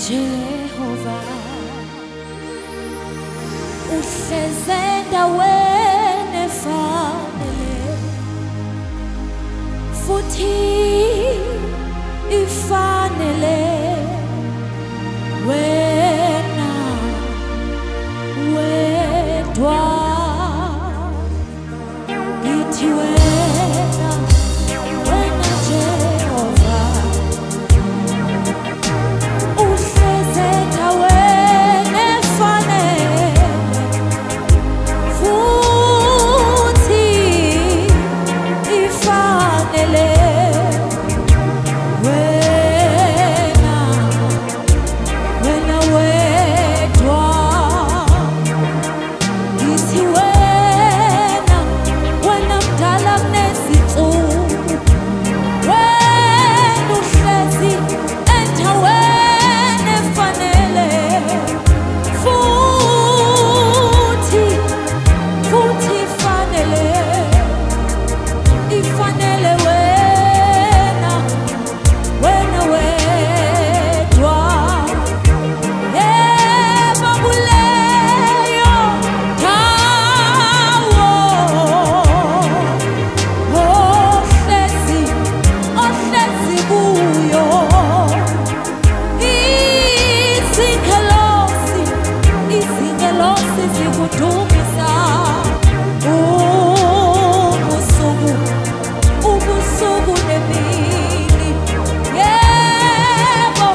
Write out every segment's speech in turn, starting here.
Jehova uhlezi endaweni efanele futhi ifanele wena wedwa ngithi wena Jehova uhlezi endaweni efanele futhi ifanele wena wedwa ngithi wena mdala kunezinsuku wena uhlezi endaweni efanele futhi ifanele wena wedwa yebo kuleyo ndawo ohlezi kuyo izingelosi zikudumisa ubusuku nemini yebo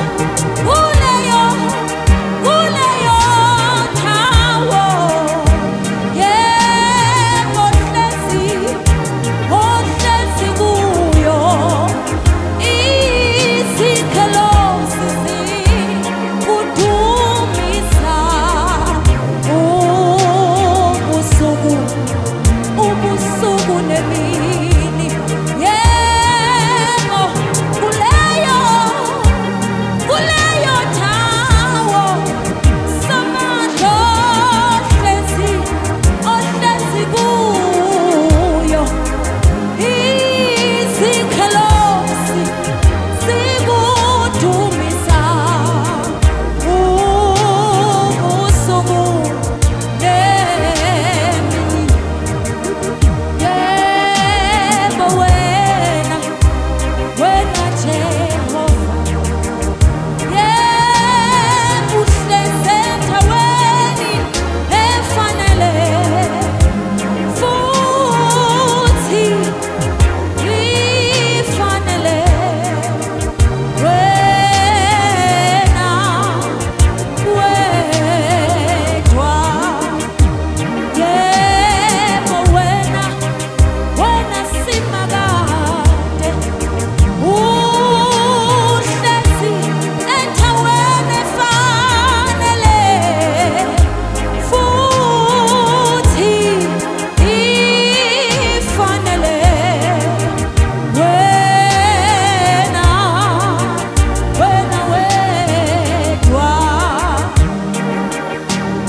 kuleyo ndawo yebo ohlezi kuyo izingelosi zikudumisa ubusuku nemini yebo kuleyo ndawo samandla ohlezi kuyo izingelosi zikudumisa ubusuku nemini yebo wena Jehova yebo uhlezi endaweni efanele futhi ifanele wena wedwa yebo wena simakade uhlezi endaweni efanele futhi ifanele wena wedwa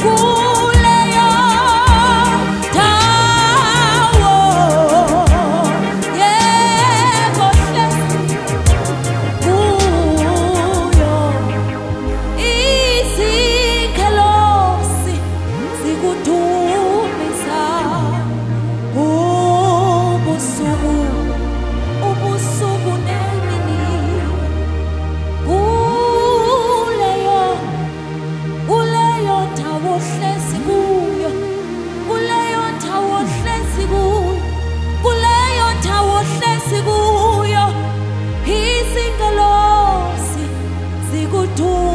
kuleyo ndawo yebo hlezi kuyo izingelosi zikudumisa ubusuku nemini kuleyo ndawo hlezi kuyo kuleyo ndawo hlezi kuyo izingelosi zikudumisa